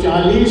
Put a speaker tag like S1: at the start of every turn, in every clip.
S1: 40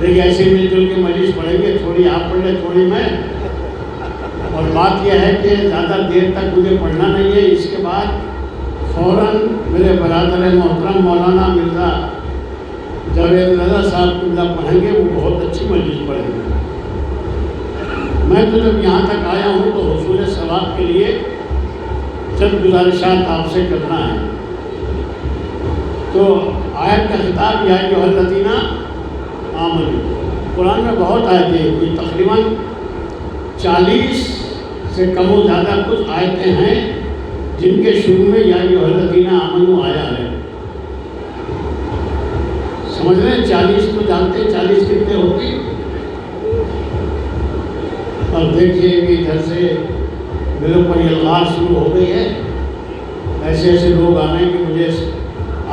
S1: لیکن ایسے مل جل کے مجلس پڑھیں گے، تھوڑی آپ پڑھ لیں تھوڑی میں. اور بات یہ ہے کہ زیادہ دیر تک مجھے پڑھنا نہیں ہے، اس کے بعد فوراً میرے برادر محترم مولانا مرزا جاوید رضا صاحب قبلہ پڑھیں گے، وہ بہت اچھی مجلس پڑھیں گے. میں تو جب یہاں تک آیا ہوں تو حصول ثواب کے لیے چند گزارشات آپ سے کرنا ہے. تو آیت کا خطاب یا ایھا الذین آمنوا، قرآن میں بہت آیتیں، کوئی تقریباً 40 سے کم و زیادہ کچھ آیتیں ہیں جن کے شروع میں یا ایھا الذین آمنوا آیا ہے. سمجھ رہے ہیں؟ 40 تو جانتے ہیں 40 کتنے ہوتے ہیں. اور دیکھیے کہ ادھر سے میرے اوپر یہ الغار شروع ہو گئی ہے. ایسے ایسے لوگ آ رہے ہیں کہ مجھے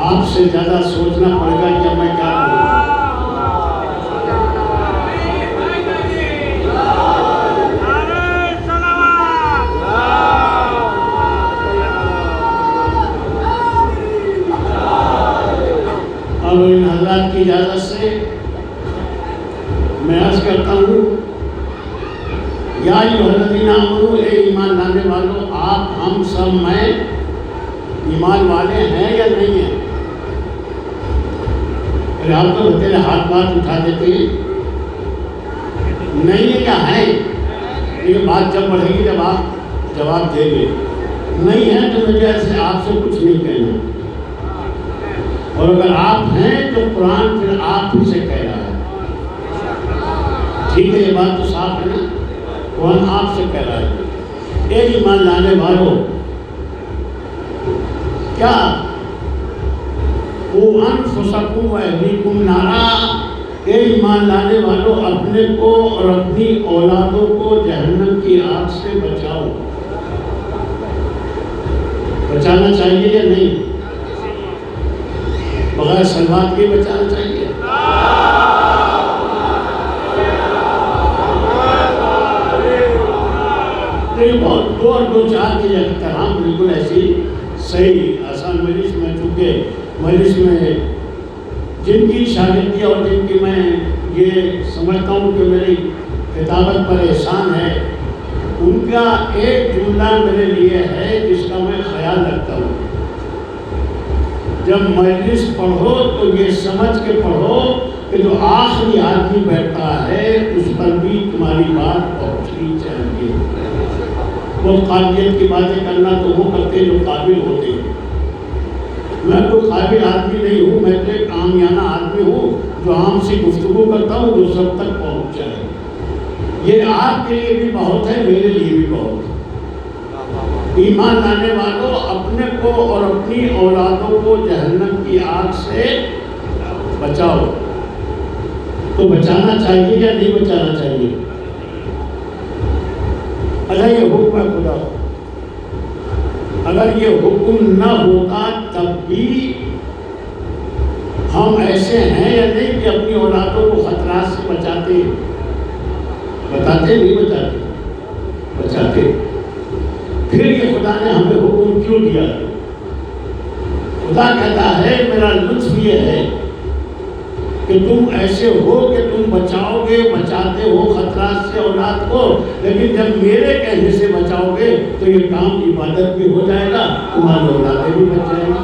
S1: آپ سے زیادہ سوچنا پڑے گا کہ اب میں کیا کروں. اب ان حضرات کی اجازت سے میں عرض کرتا ہوں، یا ایھا الذین آمنوا، اے ایمان لانے والوں، آپ ہم سب میں ایمان والے ہیں یا نہیں ہیں؟ ارے آپ تو بتائیں ہاتھ بات اٹھا دیتے ہیں، نہیں ہے یا ہیں؟ یہ بات جب بڑھے گی جب آپ جواب دیں گے. نہیں ہے تو مجھے ایسے آپ سے کچھ نہیں کہنا، اور اگر آپ ہیں تو قرآن پھر آپ ہی سے کہہ رہا ہے. ٹھیک ہے، یہ بات تو صاف ہے نا؟ قرآن آپ سے کہہ رہا ہے، اے ایمان لانے والوں، کیا قوا انفسکم واہلیکم نارا، اے ایمان لانے والوں اپنے کو اور اپنی اولادوں کو جہنم کی آگ سے بچاؤ. بچانا چاہیے یا نہیں؟ بغیر سلوات کے بچانا چاہیے. بہت دو چار کے احترام بالکل ایسی صحیح آسان مجلس میں، چونکہ مجلس میں جن کی شاگردی اور جن کی میں یہ سمجھتا ہوں کہ میری کتابت پر احسان ہے، ان کا ایک جملہ میرے لیے ہے جس کا میں خیال رکھتا ہوں. جب مجلس پڑھو تو یہ سمجھ کے پڑھو کہ جو آخری آدمی بیٹھتا ہے اس پر بھی تمہاری بات پہنچنی چاہیے. وہ قابلیت کی باتیں کرنا تو وہ کرتے جو قابل ہوتے ہیں. میں کوئی قابل آدمی نہیں ہوں، میں تو ایک عامیانہ آدمی ہوں جو عام سی گفتگو کرتا ہوں جو سب تک پہنچ جائے. یہ آپ کے لیے بھی بہت ہے، میرے لیے بھی بہت ہے. ایمان لانے والوں اپنے کو اور اپنی اولادوں کو جہنم کی آگ سے بچاؤ. تو بچانا چاہیے یا نہیں بچانا چاہیے؟ اچھا، یہ حکم ہے خدا. اگر یہ حکم نہ ہوتا تب بھی ہم ایسے ہیں یا نہیں کہ اپنی اولادوں کو خطرات سے بچاتے ہیں؟ بتاتے نہیں بچاتے؟ بچاتے. پھر یہ خدا نے ہمیں حکم کیوں دیا؟ خدا کہتا ہے میرا لطف یہ ہے کہ تم ایسے ہو کہ تم بچاؤ گے، بچاتے ہو خطرات سے اولاد کو، لیکن جب میرے کہنے سے بچاؤ گے تو یہ کام عبادت بھی ہو جائے گا، تمہاری اولادیں بھی بچ جائیں گی.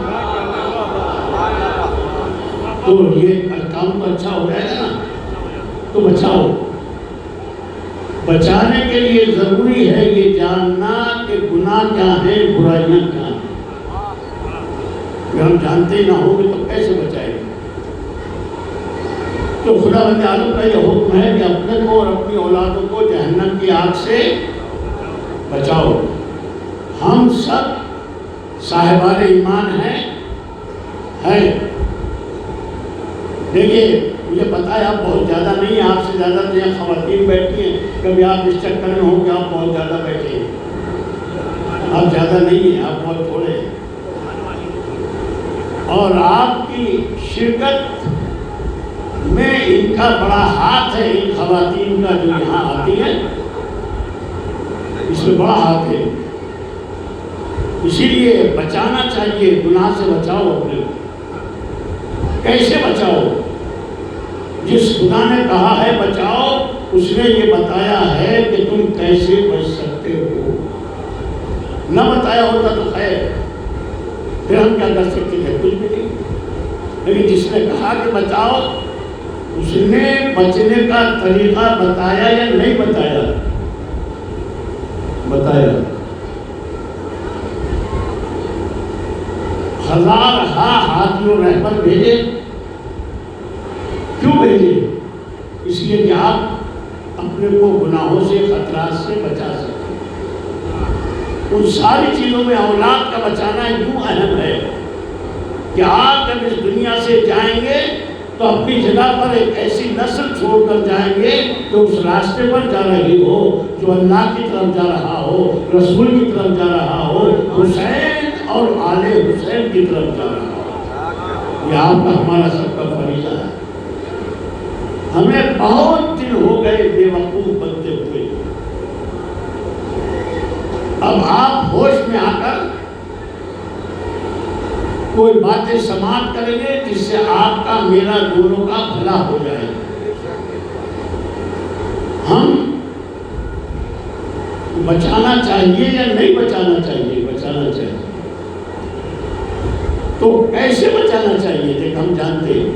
S1: تو یہ کام تو اچھا ہو جائے گا نا. تو بچاؤ. بچانے کے لیے ضروری ہے یہ جاننا کہ گناہ کیا ہے، برائیاں کیا ہیں. اگر ہم جانتے ہی نہ ہوں گے تو کیسے بچائیں گے؟ تو خدا بند عالم کا یہ حکم ہے کہ اپنے کو اور اپنی اولادوں کو جہنم کی آگ سے بچاؤ. ہم سب صاحبان ایمان ہیں. دیکھیے مجھے پتا ہے آپ بہت زیادہ نہیں ہیں، آپ سے زیادہ تو یہاں خواتین بیٹھی ہیں. کبھی آپ اس چکر میں ہوں کہ آپ بہت زیادہ بیٹھے ہیں. آپ زیادہ نہیں ہیں، آپ بہت تھوڑے ہیں. اور آپ کی شرکت میں ان کا بڑا ہاتھ ہے، ان خواتین کا جو یہاں آتی ہیں اس میں بڑا ہاتھ ہے. اسی لیے بچانا چاہیے، گناہ سے بچاؤ اپنے کو. کیسے بچاؤ؟ جس خدا نے کہا ہے بچاؤ، اس نے یہ بتایا ہے کہ تم کیسے بچ سکتے ہو۔ نہ بتایا ہوتا تو خیر، پھر ہم کیا کر سکتے ہیں؟ کچھ بھی نہیں۔ لیکن جس نے کہا کہ بچاؤ، اس نے بچنے کا طریقہ بتایا یا نہیں بتایا؟ بتایا۔ ہزارہا ہاتھیوں رہبر بھیجے، کیوں بھیجے؟ اس لیے کہ آپ اپنے کو گناہوں سے، خطرات سے بچا سکیں۔ ان ساری چیزوں میں اولاد کا بچانا یوں اہم ہے کہ آپ جب اس دنیا سے جائیں گے تو اپنی جگہ پر ایک ایسی نسل چھوڑ کر جائیں گے جو اس راستے پر جا رہی ہو، جو اللہ کی طرف جا رہا ہو، رسول کی طرف جا رہا ہو، حسین اور آل حسین کی طرف جا رہا ہو۔ یہ آپ کا ہمارا سب کا فریضہ ہے۔ ہمیں بہت دن ہو گئے بے وقوف بنتے ہوئے۔ اب آپ ہوش میں آ کر کوئی باتیں سماعت کریں گے جس سے آپ کا، میرا، دونوں کا بھلا ہو جائے۔ ہم بچانا چاہیے یا نہیں بچانا چاہیے؟ بچانا چاہیے۔ تو کیسے بچانا چاہیے؟ دیکھ ہم جانتے ہیں،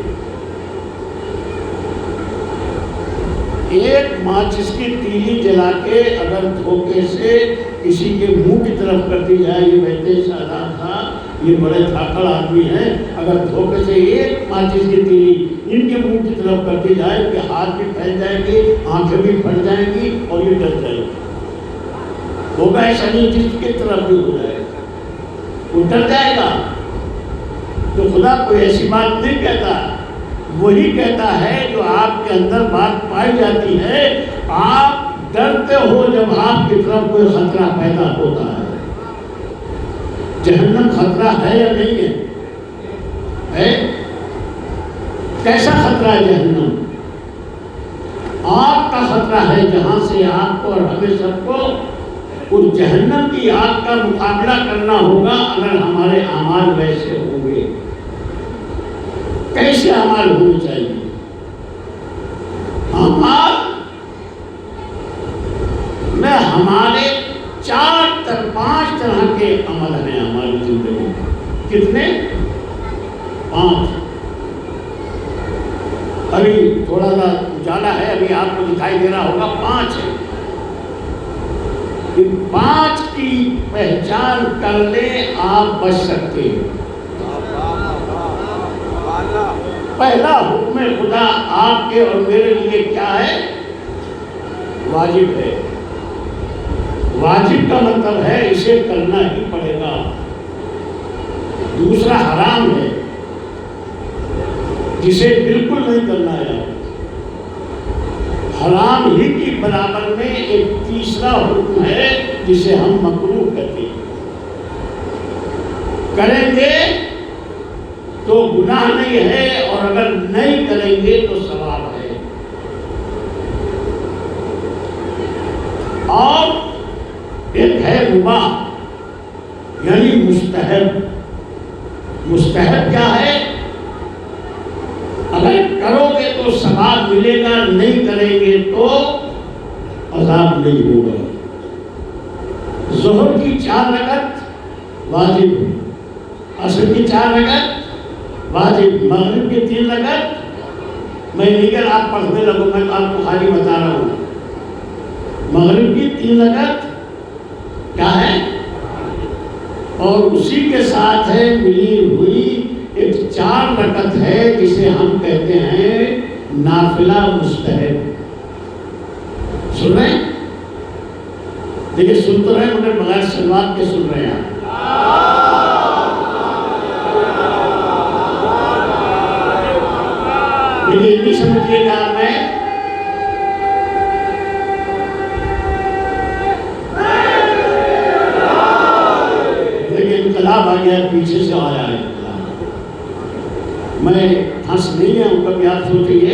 S1: ایک ماچس کی تیلی جلا کے اگر دھوکے سے کسی کے منہ کی طرف کر دی جائے، یہ بیٹے شاداب تھا، یہ بڑے تھاکڑ آدمی ہیں، اگر دھوکے سے ایک ماچس کی تیلی ان کے منہ کی طرف کر دی جائے کہ ہاتھ بھی پھیل جائیں گے، آنکھیں بھی پھٹ جائیں گی اور یہ ڈر جائے گی۔ ہوگا ایسا نہیں؟ جس کی طرف بھی ہو جائے وہ ڈر جائے گا۔ تو خدا کوئی ایسی بات نہیں کہتا، وہی کہتا ہے جو آپ کے اندر بات پائی جاتی ہے۔ آپ ڈرتے ہو جب آپ کی طرف کوئی خطرہ پیدا ہوتا ہے۔ جہنم خطرہ ہے یا نہیں ہے؟ کیسا خطرہ ہے جہنم؟ آگ کا خطرہ ہے، جہاں سے آپ کو اور ہمیں سب کو اس جہنم کی آگ کا مقابلہ کرنا ہوگا اگر ہمارے اعمال ویسے ہوں گے۔ کیسے اعمال ہونے چاہیے؟ اعمال میں ہمارے 4-5 طرح کے عمل ہیں ہماری زندگی میں۔ کتنے؟ 5۔ ابھی تھوڑا سا اجالا ہے، ابھی آپ کو دکھائی دے رہا ہوگا، 5 ہے۔ ان 5 کی پہچان کر لیں، آپ بچ سکتے ہیں۔ پہلا حکم خدا آپ کے اور میرے لیے کیا ہے؟ واجب ہے۔ واجب کا مطلب ہے اسے کرنا ہی پڑے گا۔ دوسرا حرام ہے، جسے بالکل نہیں کرنا ہے۔ حرام ہی کی برابر میں ایک تیسرا حکم ہے جسے ہم مکروہ کہتے ہیں۔ کریں گے تو گناہ نہیں ہے، اور اگر نہیں کریں گے تو ثواب ہے۔ اور ایک ہے مباح، یعنی مستحب۔ مستحب کیا ہے؟ اگر کرو گے تو ثواب ملے گا، نہیں کریں گے تو عذاب نہیں ہوگا۔ ظہر کی 4 رکعت واجب، عصر کی 4 رکعت واجب، مغرب کی 3 رکعت، میں نہیں کہ آپ پڑھنے لگو، میں آپ کو خالی بتا رہا ہوں۔ مغرب کی 3 رکعت کیا ہے؟ اور اسی کے ساتھ ہے ملی ہوئی ایک 4 رکعت ہے جسے ہم کہتے ہیں نافلہ مستحب۔ سن رہے ہیں؟ دیکھیں سن تو رہے ہیں مگر بغیر سلوات کے سن رہے ہیں۔ لیکن یہ نہیں سمجھیے گا میں انقلاب آ گیا، پیچھے سے آیا ہے انقلاب۔ میں پھنس نہیں ہوں، کبھی آپ سوچیے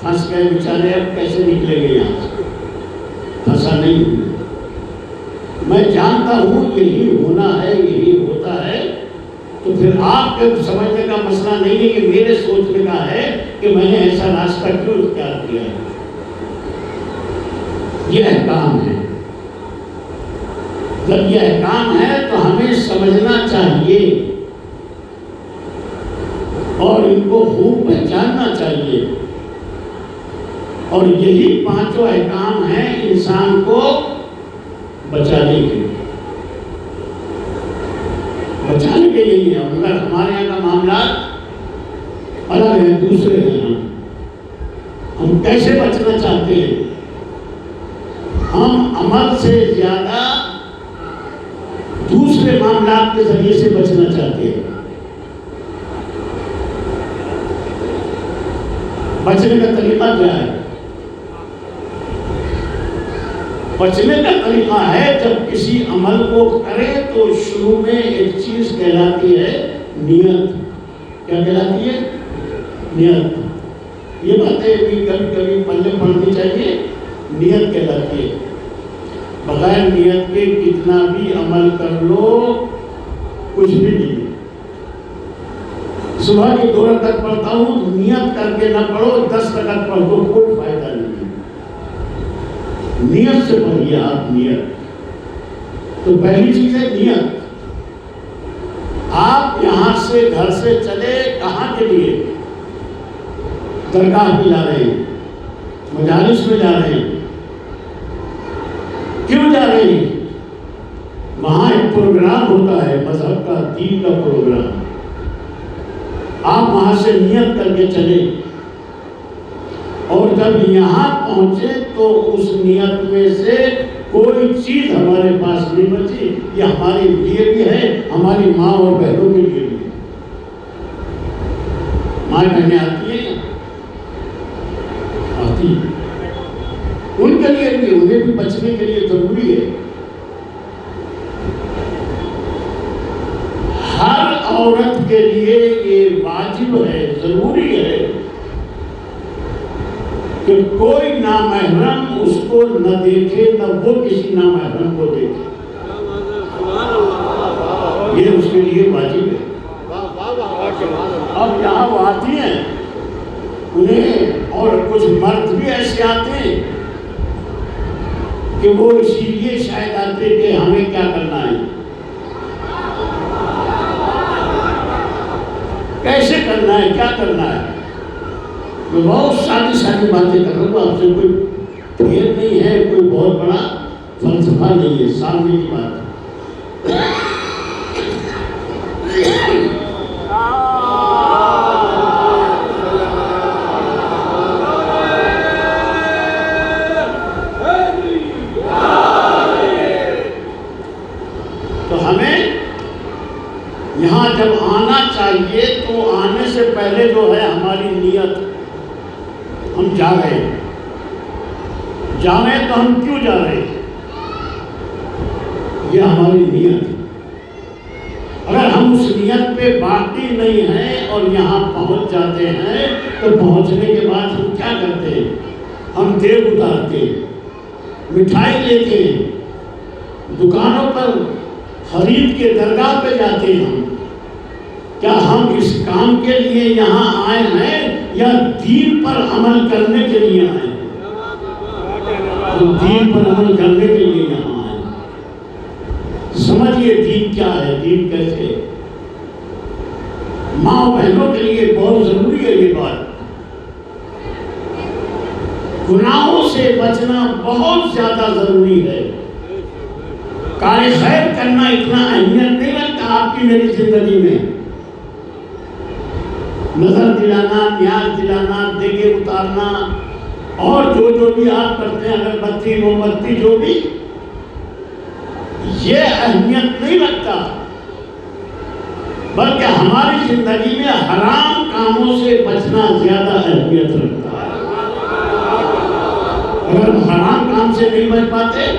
S1: پھنس گئے بیچارے، اب کیسے نکلے گے یہاں سے؟ پھنسا نہیں ہوں، میں جانتا ہوں یہی ہونا ہے، یہی ہوتا ہے، تو پھر آپ کے سمجھنے کا مسئلہ نہیں ہے کہ میرے سوچنے کا ہے کہ میں نے ایسا راستہ کیوں اختیار کیا ہے. یہ احکام ہے. جب یہ احکام ہے تو ہمیں سمجھنا چاہیے اور ان کو خوب پہچاننا چاہیے. اور یہی پانچوں احکام ہیں انسان کو بچانے کے لیے. بچانے کے لیے اگر ہمارے یہاں کا معاملات الگ ہیں، دوسرے ہیں، ہم کیسے بچنا چاہتے ہیں؟ ہم عمل سے زیادہ دوسرے معاملات کے ذریعے سے بچنا چاہتے ہیں. بچنے کا طریقہ کیا ہے؟ بچنے کا طریقہ ہے جب کسی عمل کو کرے تو شروع میں ایک چیز کہلاتی ہے نیت. کیا کہلاتی ہے؟ نیت. یہ باتیں بھی کبھی کبھی پلے پڑھنی چاہیے. نیت کہلاتی ہے. بغیر نیت کے کتنا بھی عمل کر لو کچھ بھی نہیں. صبح کی 2 رکعت پڑھتا ہوں تو نیت کر کے نہ پڑھو، 10 رکعت پڑھ دو، کوئی فائدہ نہیں ہے. نیت سے پڑھیے آپ. نیت تو پہلی چیز ہے نیت. آپ یہاں سے گھر سے چلے کہاں کے لیے؟ درگاہ میں جا رہے ہیں، مجالس میں جا رہے ہیں. کیوں جا رہے ہیں؟ وہاں ایک پروگرام ہوتا ہے مذہب کا، دین کا پروگرام. آپ وہاں سے نیت کر کے چلے اور جب یہاں پہنچے تو اس نیت میں سے کوئی چیز ہمارے پاس نہیں بچی. یہ ہمارے لیے بھی ہے، ہماری ماں اور بہنوں کے لیے بھی ہے. ماں بہنیں آتی ہیں، آتی ہیں، ان کے لیے بھی، انہیں بھی بچنے کے لیے ضروری ہے. ہر عورت کے لیے یہ واجب ہے، ضروری ہے کہ کوئی نامحرم اس کو نہ دیکھے، نہ وہ کسی نامحرم کو دیکھے. یہ اس کے لیے واجب ہے. اب یہاں وہ آتی ہیں انہیں، اور کچھ مرد بھی ایسے آتے ہیں کہ وہ اسی لیے شاید آتے کہ ہمیں کیا کرنا ہے، کیسے کرنا ہے، کیا کرنا ہے. میں بہت ساری باتیں کر رہا ہوں آپ سے. کوئی پھیر نہیں ہے، کوئی بہت بڑا فلسفہ نہیں ہے، سامنے کی بات ہے. تو ہمیں یہاں جب آنا چاہیے تو آنے سے پہلے جو ہے ہماری نیت. ہم جا رہے ہیں، جا رہے ہیں تو ہم کیوں جا رہے ہیں؟ یہ ہماری نیت. اگر ہم اس نیت پہ باقی نہیں ہیں اور یہاں پہنچ جاتے ہیں تو پہنچنے کے بعد ہم کیا کرتے ہیں؟ ہم دیگ اتارتے ہیں، مٹھائی لیتے ہیں، دکانوں پر خرید کے درگاہ پہ جاتے ہیں. کیا ہم اس کام کے لیے یہاں آئے ہیں یا دین پر عمل کرنے کے لیے آئے ہیں؟ دین پر عمل کرنے کے لیے یہاں آئے ہیں. سمجھئے دین کیا ہے، دین کیسے. ماں بہنوں کے لیے بہت ضروری ہے یہ بات. گناہوں سے بچنا بہت زیادہ ضروری ہے. کار خیر کرنا اتنا اہمیت نہیں رکھتا آپ کی میری زندگی میں. نظر دلانا، نیاز دلانا، دیگیں اتارنا اور جو بھی آپ کرتے ہیں، اگر بتی موم بتی جو بھی، یہ اہمیت نہیں رکھتا، بلکہ ہماری زندگی میں حرام کاموں سے بچنا زیادہ اہمیت رکھتا ہے. اگر ہم حرام کام سے نہیں بچ پاتے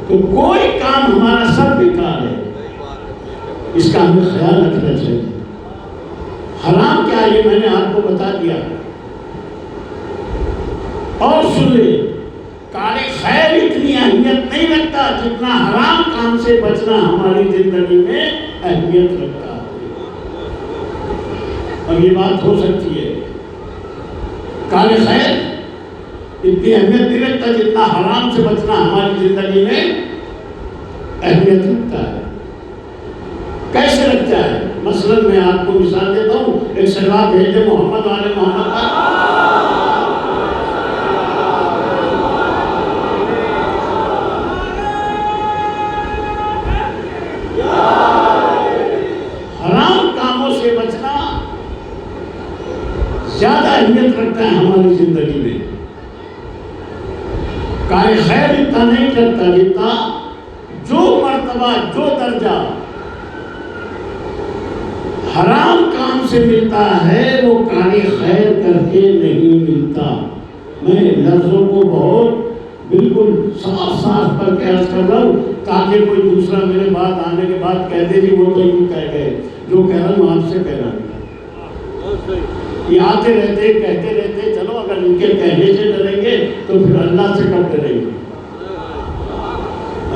S1: تو کوئی کام ہمارا سب بیکار ہے. اس کا ہمیں خیال رکھنا چاہیے. حرام کیا ہے یہ میں نے آپ کو بتا دیا. اور سن لے، کار خیر اتنی اہمیت نہیں رکھتا جتنا حرام کام سے بچنا ہماری زندگی میں اہمیت رکھتا ہے. اب یہ بات ہو سکتی ہے کار خیر اتنی اہمیت نہیں رکھتا جتنا حرام سے بچنا ہماری زندگی میں اہمیت رکھتا ہے. کیسے رکھتا ہے؟ مثلا میں آپ کو مثال دیتا ہوں. ایک سلوات بھیج دے محمد والے محمد کا. حرام کاموں سے بچنا زیادہ اہمیت رکھتا ہے ہماری زندگی میں. کار خیر اتنا نہیں رکھتا جتنا جو مرتبہ جو درجہ حرام کام سے ملتا ہے وہ کار خیر کر کے نہیں ملتا. میں لفظوں کو بہت بالکل صاف صاف پر قیاس کر رہا ہوں تاکہ کوئی دوسرا میرے بعد آنے کے بعد کہہ دے کہ وہ تو یوں کہہ گئے. جو کہہ رہا ہوں آپ سے کہہ رہا ہوں. یہ آتے رہتے کہتے رہتے چلو اگر ان کے کہنے سے ڈریں گے تو پھر اللہ سے کب ڈریں گے؟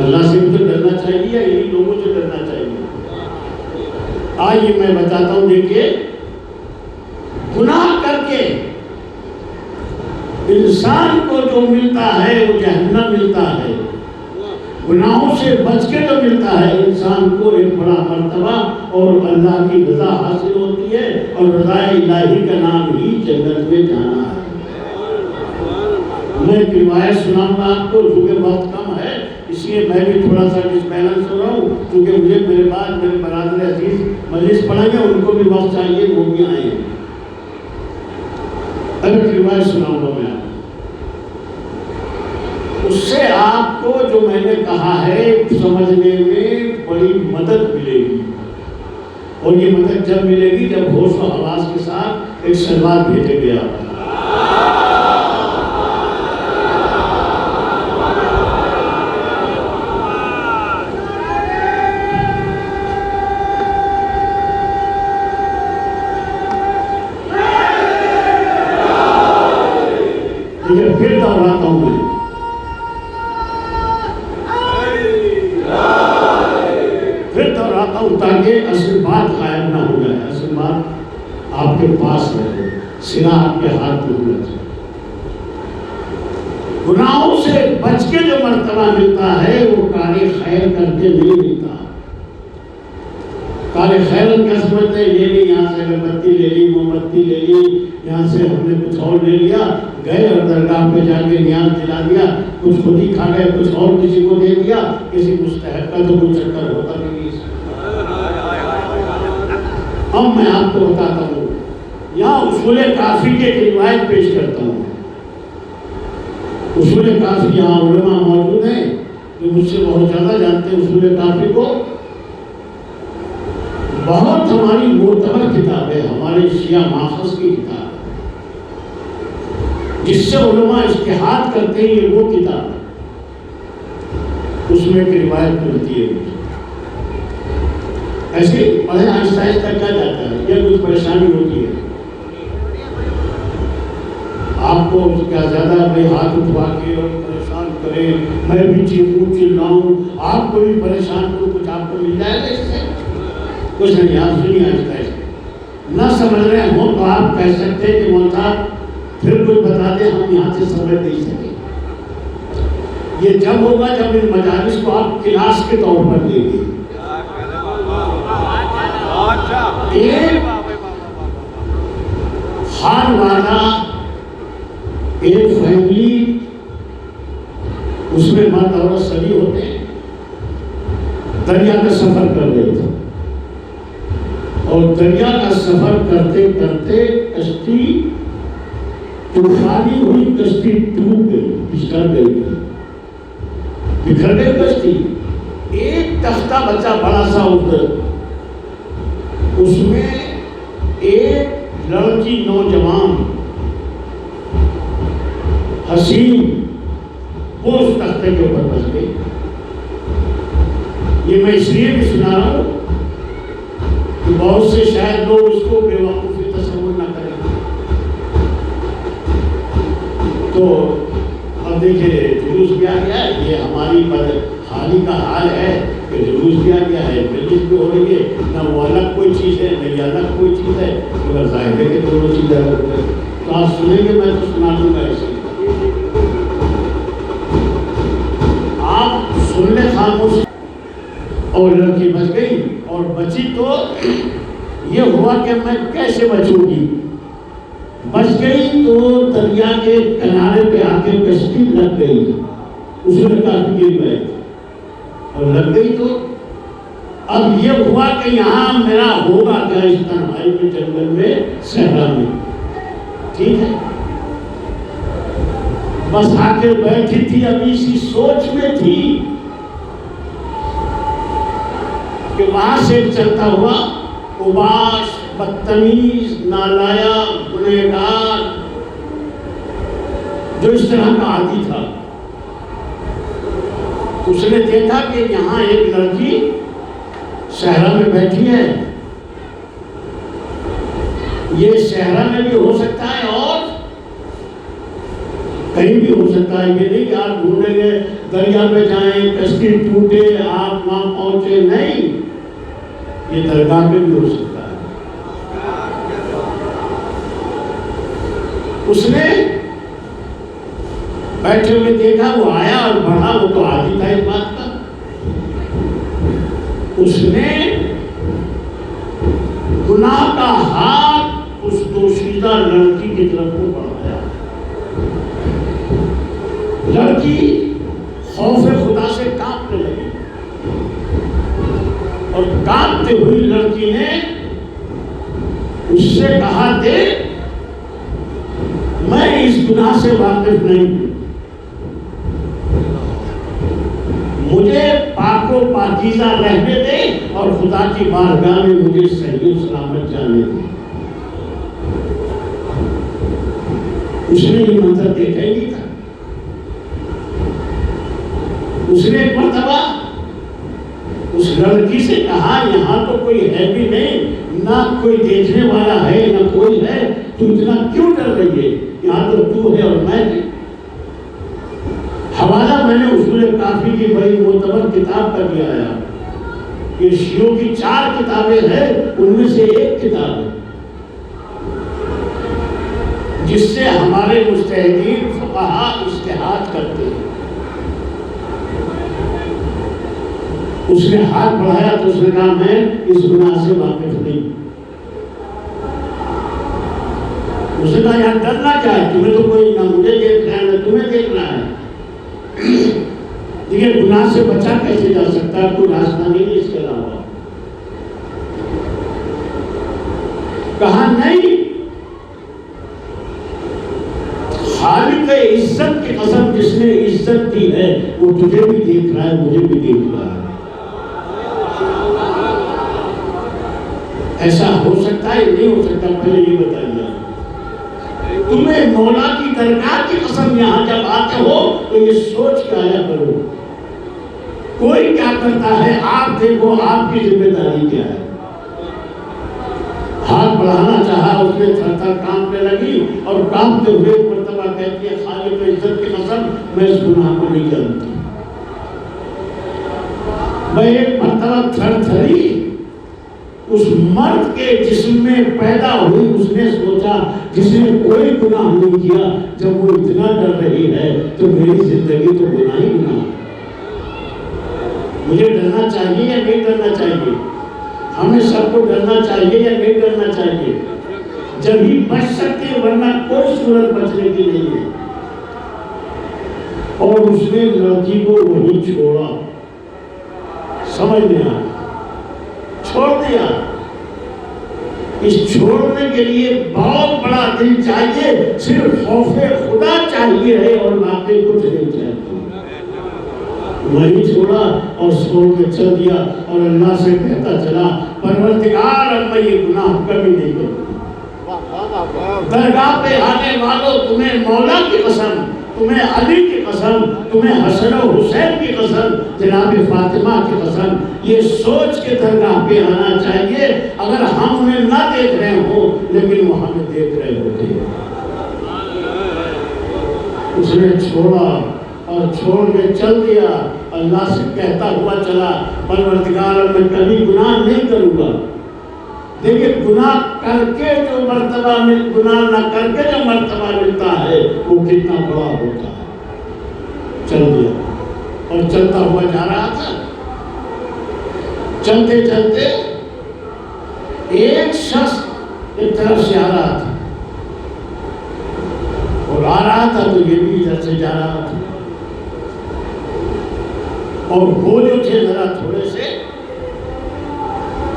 S1: اللہ سے بھی تو ڈرنا چاہیے یا انہیں لوگوں سے ڈرنا چاہیے؟ آئیے میں بتاتا ہوں. دیکھیے گناہ کر کے انسان کو جو ملتا ہے وہ جہنم ملتا ہے. گناہوں سے بچ کے جو ملتا ہے انسان کو ایک بڑا مرتبہ اور اللہ کی رضا حاصل ہوتی ہے اور رضا الہی کا نام ہی جنت میں جانا ہے. میں ایک روایت سناؤں گا آپ کو چونکہ وقت کم ہے اس لیے میں بھی تھوڑا سا ڈس بیلنس ہو رہا ہوں کیونکہ مجھے میرے بعد میرے برادر عزیز مجلس پڑھیں گے ان کو بھی وقت چاہیے وہ بھی آئیں گے. اب ایک روایت سناؤں گا میں آپ اس سے آپ کو جو میں نے کہا ہے سمجھنے میں بڑی مدد ملے گی. اور یہ مدد جب ملے گی جب ہوش و حواس کے ساتھ ایک سلوات بھیجے گیا. پھر دوہراتا ہوں میں تاکہ اصل بات غائب نہ ہو جائے. اصل بات آپ کے پاس رہے سنا آپ کے ہاتھ میں ہونا چاہیے. گناہوں سے بچ کے جو مرتبہ ملتا ہے وہ کار خیر کر کے نہیں ملتا. کار خیر کیا سمجھتے ہیں؟ یہ نہیں یہاں سے اگربتی لے لی موم بتی لے لی یہاں سے ہم نے کچھ اور لے لیا گئے اور درگاہ پہ جا کے نیاز دلا دیا کچھ خود ہی کھا گئے کچھ اور کسی کو دے دیا. کسی مستحق کا تو کوئی چکر ہوتا نہیں. اب میں آپ کو بتاتا ہوں یہاں اصول کافی کے ایک روایت پیش کرتا ہوں. اصول کافی یہاں علماء موجود ہیں جو مجھ سے بہت زیادہ جانتے ہیں اصول کافی کو. بہت ہماری معتبر کتاب ہے ہمارے شیعہ ماخذ کی کتاب ہے جس سے علماء اجتہاد کرتے ہیں. یہ وہ کتاب ہے اس میں ایک روایت ملتی ہے. ایسے پڑھیں آہستہ آہستہ کیا جاتا ہے یا کچھ پریشانی ہوتی ہے آپ کو کیا زیادہ بھائی ہاتھ اٹھوا کے اور پریشان کرے میں بھی چیخوں چلاؤں آپ کو بھی پریشان کروں کچھ آپ کو مل جائے گا اس سے؟ کچھ نہیں. آپ سنیے آہستہ آہستہ. نہ سمجھ رہے ہوں تو آپ کہہ سکتے ہیں کہ مول صاحب پھر کچھ بتا دیں ہم یہاں سے سمجھ نہیں سکیں. یہ جب ہوگا جب ان مجالس کو آپ کلاس کے طور پر دیں گے. ایک خان والا ایک فیملی اس میں مرد عورت سبھی ہوتے ہیں دریا کا سفر کر رہے تھے اور دریا کا سفر کرتے کرتے کشتی طوفانی ہوئی کشتی ڈوب گئی بکھر گئی کشتی. ایک تختہ بچہ بڑا سا ادھر اس میں ایک لڑکی نوجوان حسین وہ اس تختے کے اوپر بچ گئی. یہ میں اس لیے بھی سنا رہا ہوں کہ بہت سے شاید لوگ اس کو بے وقوفی تصور نہ کریں. تو اب دیکھیے جلوس بھی آ گیا. یہ ہماری بدحالی کا حال ہے کہ جلوس دیا گیا ہے، مجلس بھی ہو رہی ہے، نہ وہ الگ کوئی چیز ہے نہ یہ الگ کوئی چیز ہے، مگر ظاہر ہے کہ دونوں چیزیں ہوتے ہیں۔ تو آپ سنیں گے، میں تو سنا دوں گا ایسے، آپ سن لیں خاموش۔ اور لڑکی بچ گئی، اور بچی تو یہ ہوا کہ میں کیسے بچوں گی، بچ گئی تو دریا کے کنارے پہ آ کے کشتی لگ گئی، اس نے کافی گر گئے اور لگ گئی۔ تو اب یہ ہوا کہ یہاں میرا ہوگا کیا اس تنہائی میں، جنگل میں، صحرا میں، ٹھیک ہے، بس آ کے بیٹھی تھی، ابھی اسی سوچ میں تھی کہ وہاں سے چلتا ہوا اباس، بدتمیز، نالائق، گنہگار، جو اس طرح کا عادی تھا، اس نے دیکھا کہ یہاں ایک لڑکی صحرا میں بیٹھی ہے، یہ صحرا میں بھی ہو سکتا ہے اور کہیں بھی ہو سکتا ہے، یہ نہیں کہ آپ ڈھونڈیں گے دریا پہ جائیں، کشتی ٹوٹے، آپ وہاں پہنچے، نہیں، یہ درگاہ میں بھی ہو سکتا ہے۔ اس نے بیٹھے ہوئے دیکھا، وہ آیا اور بڑھا، وہ تو عادی تھا اس بات کا، اس نے گناہ کا ہاتھ اس دوشیزہ لڑکی کی طرف کو بڑھایا۔ لڑکی خوف خدا سے کانپنے لگی، اور کانپتے ہوئی لڑکی نے اس سے کہا، دیکھ، میں اس گناہ سے واقف نہیں ہوں، مجھے پاک و پاکیزہ رہنے دے اور خدا کی بارگاہ میں مجھے صحیح و سلامت جانے دے۔ اس نے یہ منظر دیکھا ہی نہیں تھا۔ اس نے ایک مرتبہ اس لڑکی سے کہا، یہاں تو کوئی ہے بھی نہیں، نہ کوئی دیکھنے والا ہے نہ کوئی ہے، تو اتنا کیوں ڈر رہی ہے؟ یہاں تو ہے اور میں ہے۔ حوالہ میں نے اصول کافی کی بڑی معتبر کتاب کا دیا ہے، یہ شیعوں کی 4 کتابیں ہیں، ان میں سے ایک کتاب ہے جس سے ہمارے مجتہدین فقہا اجتہاد کرتے ہیں۔ اس نے ہاتھ بڑھایا تو اس نے کہا، میں اس گناہ سے واقف نہیں۔ اس نے کہا، یہاں ڈرنا کیا ہے، تمہیں تو کوئی نہ مجھے دیکھ رہا ہے نہ تمہیں دیکھ رہا ہے، دیکھیں گناہ سے بچا کیسے جا سکتا ہے، کوئی راستہ نہیں ہے اس کے علاوہ۔ کہا، نہیں، خالق عزت کی قسم جس نے عزت دی ہے وہ تجھے بھی دیکھ رہا ہے، مجھے بھی دیکھ رہا ہے۔ ایسا ہو سکتا ہے نہیں ہو سکتا، پہلے یہ بتائیے۔ تمہیں مولا کی درگاہ کی قسم یہاں جب آتے ہو تو یہ سوچ کے آیا کرو، کوئی کیا کرتا ہے آپ دیکھو، آپ کی ذمہ داری کیا ہے۔ ہاتھ بڑھانا چاہا، اس نے تھر تھر کانپنے لگی، اور کانپتے ہوئے ایک مرتبہ کہتی ہے، خالق عزت کی قسم میں اس گناہ کو نہیں جانتی۔ میں ایک مرتبہ تھر تھری اس مرد کے جسم میں پیدا ہوئی، اس نے سوچا جس نے کوئی گناہ نہیں کیا، جب وہ اتنا ڈر رہی ہے تو میری زندگی تو گناہ ہی گناہ ہے۔ مجھے ڈرنا چاہیے یا نہیں ڈرنا چاہیے؟ ہمیں سب کو ڈرنا چاہیے یا نہیں ڈرنا چاہیے؟ جب ہی بچ سکتے، ورنہ کوئی صورت بچنے کی نہیں ہے۔ اور اس نے لڑکی کو وہیں چھوڑا، سمجھ میں آیا، چھوڑ دیا۔ اس چھوڑنے کے لیے بہت بڑا دل چاہیے، صرف خوف خدا چاہیے ہے اور باقی کچھ نہیں چاہیے۔ وہیں چھوڑا اور چھوڑ کے چل دیا، اور اللہ سے کہتا چلا، پروردگار اب میں یہ گناہ کبھی نہیں کروں۔ درگاہ پہ آنے والوں، تمہیں مولا کی قسم، تمہیں علی کی قسم، تمہیں حسن و حسین کی قسم، جناب فاطمہ کی قسم، یہ سوچ کے درگاہ پہ آنا چاہیے، اگر ہم انہیں نہ دیکھ رہے ہوں لیکن وہ ہمیں دیکھ رہے ہوتے ہیں۔ اس نے چھوڑا اور چھوڑ کے چل دیا، اللہ سے کہتا ہوا چلا پروردگار میں کبھی گناہ نہیں کروں گا۔ دیکھیے گناہ کر کے جو مرتبہ گناہ نہ کر کے جو مرتبہ ملتا ہے وہ کتنا بڑا ہوتا ہے۔ چل دیا اور چلتا ہوا جا رہا تھا، چلتے چلتے ایک شخص ایک طرف سے آ رہا تھا اور آ رہا تھا تو یہ بھی ادھر سے جا رہا تھا، اور وہ جو تھے ذرا تھوڑے سے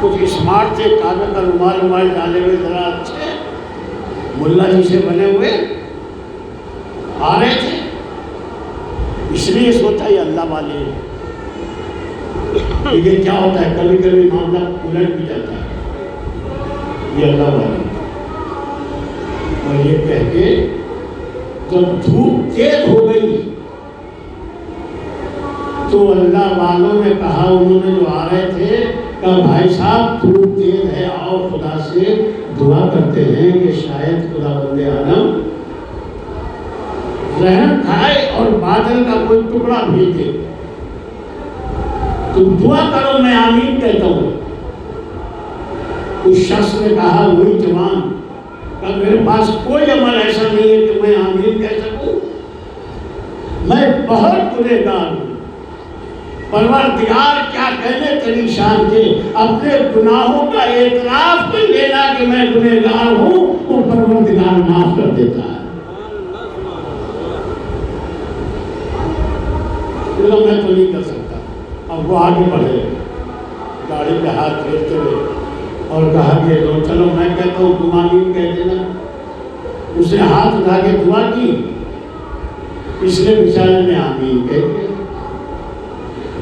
S1: کچھ اسمارٹ تھے، کاغذ کا رومال ڈالے ہوئے، ذرا اچھے ملا جی سے بنے ہوئے آ رہے تھے، اس لیے سوچا یہ اللہ والے ہیں۔ لیکن کیا ہوتا ہے کبھی کبھی معاملہ الٹ بھی جاتا ہے، یہ اللہ والے ہیں۔ اور یہ کہہ کے جب دھوپ تیز ہو گئی تو اللہ والوں نے کہا، انہوں نے جو آ رہے تھے کہا بھائی صاحب دھوپ تیز ہے، آؤ خدا سے دعا کرتے ہیں کہ شاید خدا بند عالم رحم کھائے اور بادل کا کوئی ٹکڑا بھیج دے، تم دعا کرو میں آمین کہتا ہوں۔ اس شخص نے کہا، وہی جوان، کہ میرے پاس کوئی عمل ایسا نہیں ہے کہ میں آمین کہہ سکوں، میں بہت گنہگار ہوں۔ پروردگار کیا کہنے تیری شان کے، اپنے گناہوں کا اعتراف کر لینا کہ میں گنہگار ہوں، تو پروردگار معاف کر دیتا ہے۔ میں تو نہیں کر سکتا۔ اب وہ آگے بڑھے، گاڑی پہ ہاتھ پھیرتے ہوئے، اور کہا کہ لو چلو میں کہتا ہوں تم آمین کہہ دینا۔ اس نے ہاتھ اٹھا کے دعا کی، پچھلے بیچارے نے آمین کہہ دیا،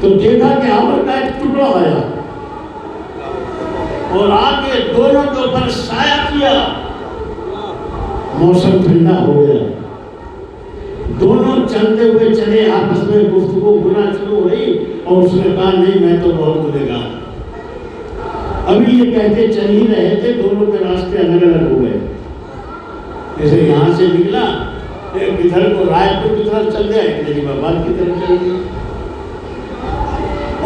S1: تو دیکھا کہ ابر کا ایک ٹکڑا آیا اور آگے دونوں کے اوپر سایہ کیا، موسم ٹھنڈا ہو گیا، دونوں چلتے ہوئے چلے، آپس میں گفتگو ہونا شروع ہوئی، اور اس نے کہا نہیں میں تو بہت گنہگار ہوں۔ ابھی یہ کہتے چل ہی رہے تھے، دونوں کے راستے الگ الگ ہو گئے، جیسے یہاں سے نکلا ایک ادھر کو رائے پور کی طرف چل گیا، ایک نجیب آباد کی طرف چل گیا،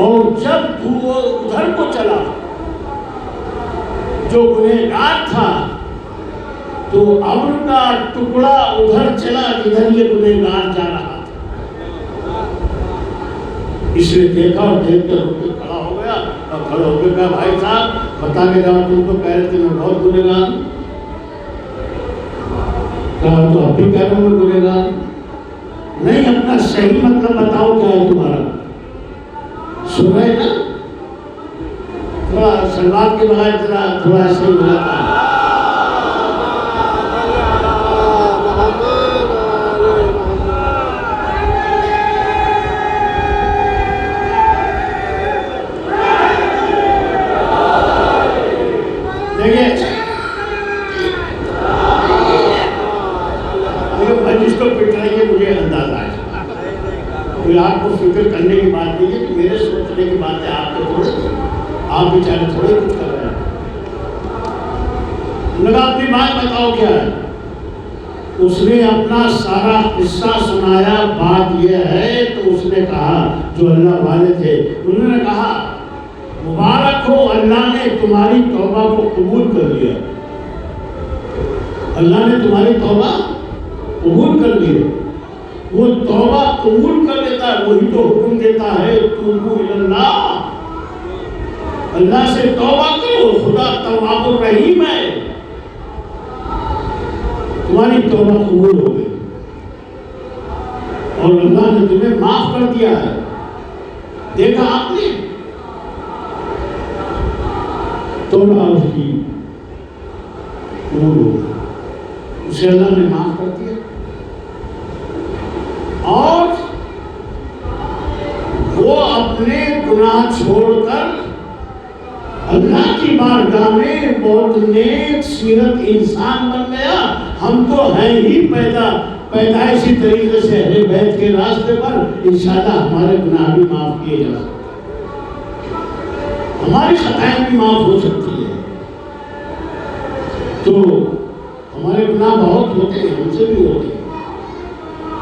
S1: اور جب وہ ادھر کو چلا جو گنہگار تھا تو ابر کا ٹکڑا ادھر چلا جدھر یہ گنہگار جا رہا تھا۔ اس نے دیکھا اور دیکھ کر رک کے کھڑا ہو گیا، اور کھڑا ہو کے کہا بھائی صاحب بتا کے جاؤ تم تو کہہ رہے تھے میں بہت گنہگار ہوں۔ کہا تو اب بھی کہہ رہا ہوں میں گنہگار ہوں۔ نہیں اپنا صحیح مطلب بتاؤ کیا ہے تمہارا۔ سن رہے نا، تھوڑا سلوات کے بغیر ذرا تھوڑا ایسے ہی ہو جاتا ہے۔ آپ کو فکر کرنے کی بات نہیں ہے کہ میرے سوچنے کی بات ہے، آپ کے تھوڑے آپ بیچارے تھوڑے کچھ کر رہے ہیں۔ لگا اپنی بات بتاؤ کیا ہے۔ اس نے اپنا سارا قصہ سنایا، بات یہ ہے تو اس نے کہا جو اللہ والے تھے انہوں نے کہا مبارک ہو، اللہ نے تمہاری توبہ کو قبول کر لیا، اللہ نے تمہاری توبہ قبول کر لی۔ وہ توبہ قبول کر لیتا ہے، وہی تو حکم دیتا ہے توبوا الی اللہ، اللہ سے توبہ کرو، خدا تواب الرحیم ہے۔ تمہاری توبہ قبول ہو گئی اور اللہ نے تمہیں معاف کر دیا ہے۔ دیکھا آپ نے توبہ اس کی قبول ہو گئی، اسے اللہ نے معاف کر دیا، اور وہ اپنے گناہ چھوڑ کر اللہ کی بارگاہ میں بہت نیک سیرت انسان بن گیا۔ ہم تو ہیں ہی پیدائشی طریقے سے اہل بیت کے راستے پر، انشاءاللہ ہمارے گناہ بھی معاف کیے جا سکتے، ہماری خطائیں بھی معاف ہو سکتی ہے۔ تو ہمارے گناہ بہت ہوتے ہیں، ہم سے بھی ہوتے ہیں،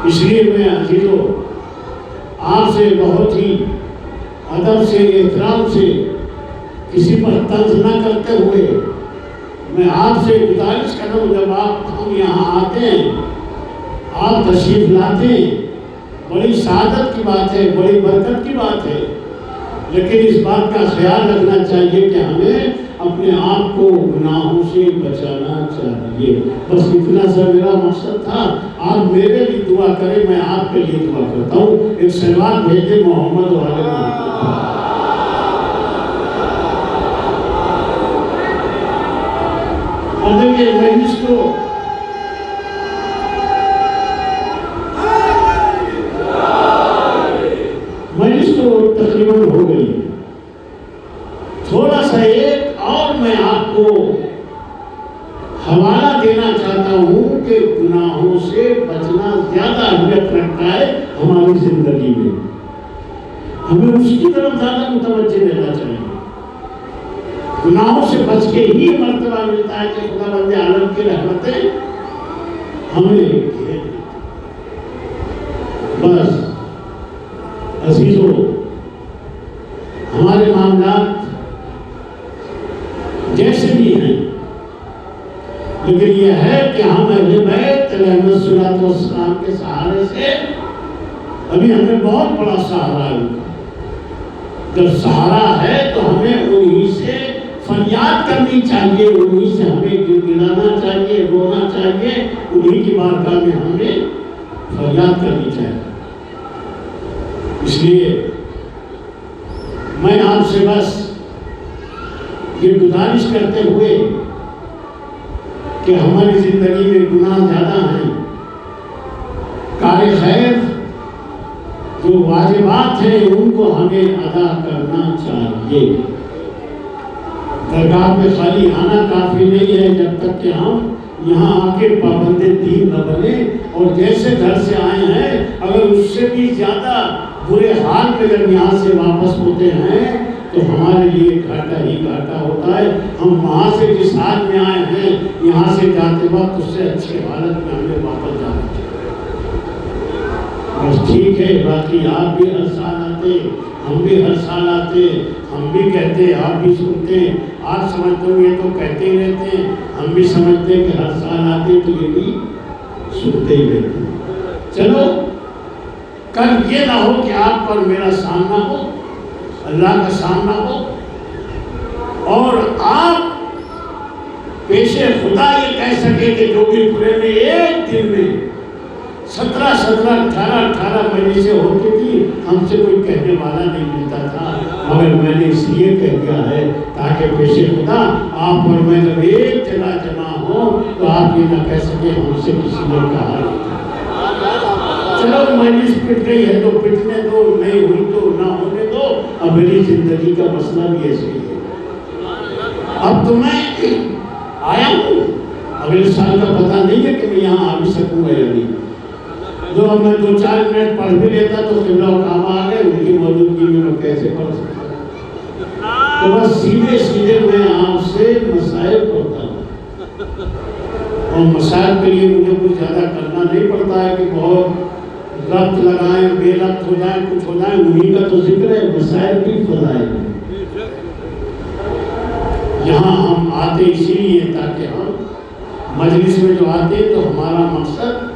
S1: اس لیے میں عزیزو آپ سے بہت ہی ادب سے احترام سے کسی پر طنز نہ کرتے ہوئے میں آپ سے گزارش کروں، جب ہم یہاں آتے ہیں، آپ تشریف لاتے ہیں، بڑی سعادت کی بات ہے، بڑی برکت کی بات ہے، لیکن اس بات کا خیال رکھنا چاہیے کہ ہمیں اپنے آپ کو گناہوں سے بچانا چاہیے۔ بس اتنا سا میرا مقصد تھا۔ آپ میرے لیے دعا کریں، میں آپ کے لیے دعا کرتا ہوں۔ ایک سلوات بھیجے محمد و آل محمد۔ دیکھیے مجلس تو تقریباً ہو گئی، تھوڑا سا ایک اور میں آپ کو حوالہ دینا چاہتا ہوں کہ گناہوں سے بچنا زیادہ اہمیت رکھتا ہے ہماری زندگی میں، ہمیں اس کی طرف زیادہ متوجہ رہنا چاہیے۔ گناہوں سے بچ کے ہی مرتبہ ملتا ہے کہ خدا بند عالم کی رحمتیں ہمیں گھیر لیتی۔ بس عزیزو، ہمارے معاملات جیسے بھی ہیں، لیکن یہ ہے کہ ہم اہل بیت علیہ السلام کے سہارے سے ابھی ہمیں بہت بڑا سہارا ہے۔ جب سہارا ہے تو ہمیں انہی سے فریاد کرنی چاہیے، انہی سے ہمیں گڑگڑانا چاہیے، رونا چاہیے، انہی کی بارگاہ میں ہمیں فریاد کرنی چاہیے۔ اس لیے میں آپ سے بس یہ گزارش کرتے ہوئے کہ ہماری زندگی میں گناہ زیادہ ہیں، کار خیر جو واجبات ہیں ان کو ہمیں ادا کرنا چاہیے۔ درگاہ میں خالی آنا کافی نہیں ہے جب تک کہ ہم یہاں آ کے پابند دین نہ بنے، اور جیسے گھر سے آئے ہیں اگر اس سے بھی زیادہ برے حال میں جب یہاں سے واپس ہوتے ہیں تو ہمارے لیے گھاٹا ہی گھاٹا ہوتا ہے۔ ہم وہاں سے جس حال میں آئے ہیں یہاں سے جاتے وقت اس سے اچھی حالت میں ہمیں واپس جانا چاہیے۔ بس ٹھیک ہے، باقی آپ بھی ہر سال آتے، ہم بھی ہر سال آتے، ہم بھی کہتے آپ بھی سنتے، آپ سمجھتے ہو یہ تو کہتے ہی رہتے ہیں، ہم بھی سمجھتے ہیں کہ ہر سال آتے تو یہ بھی سنتے ہی رہتے ہیں۔ چلو کل یہ نہ ہو کہ آپ پر میرا سامنا ہو، اللہ کا سامنا ہو، اور آپ پیش خدا یہ کہہ سکے کہ جو بھی پورے میں ایک دن میں 17 مجلسیں ہوتی تھی، ہم سے کوئی کہنے والا نہیں ملتا تھا، مگر میں نے اس لیے کہہ دیا ہے تاکہ پیش خدا آپ اور میں جب ایک جگہ جمع ہوں تو آپ یہ نہ کہہ سکے ہم سے کسی نے کہا نہیں۔ چلو مجلس پٹ گئی ہے تو پٹنے دو، نہیں ہوئی تو نہ ہونے دو، اب میری زندگی کا مسئلہ بھی ایسے ہی ہے۔ اب تو میں آیا ہوں، اگلے سال کا پتہ نہیں ہے کہ میں یہاں آ بھی سکوں گا یا نہیں۔ جو اب میں 2-4 منٹ پڑھ بھی لیتا تو قبلہ و کعبہ آ گئے، ان کی موجودگی میں کیسے پڑھ سکتا؟ تو بس سیدھے سیدھے میں آپ سے مسائل پڑھتا ہوں، اور مسائل کے لیے مجھے کچھ زیادہ کرنا نہیں پڑتا ہے کہ بہت ربط لگائیں، بے ربط ہو جائیں، کچھ ہو جائیں، انہی کا تو ذکر ہے، مسائل بھی فضائل ہیں۔ یہاں ہم آتے اسی لیے تاکہ ہم مجلس میں جو آتے ہیں تو ہمارا مقصد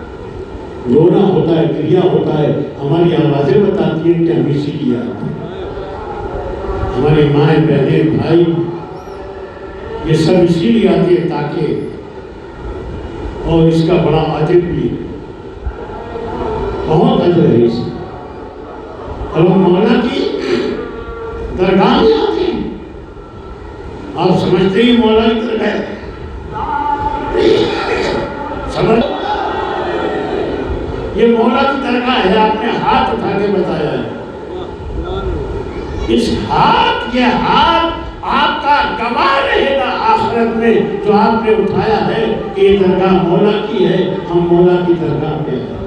S1: رونا ہوتا ہے، گریہ ہوتا ہے، ہماری آوازیں بتاتی ہیں کہ ہم اسی لیے آتے ہیں۔ ہماری مائیں بہنیں بھائی یہ سب اسی لیے آتے ہیں تاکہ، اور اس کا بڑا اجر بھی بہت اجر ہے اس کا۔ اور ہم مولا کی درگاہ میں آتے ہیں، آپ سمجھتے ہی مولا کی درگاہ ہے، سمجھ یہ مولا کی درگاہ ہے، آپ نے ہاتھ اٹھا کے بتایا ہے۔ اس ہاتھ، یہ ہاتھ آپ کا گواہ رہے گا آخرت میں جو آپ نے اٹھایا ہے کہ یہ درگاہ مولا کی ہے، ہم مولا کی درگاہ پہ ہیں۔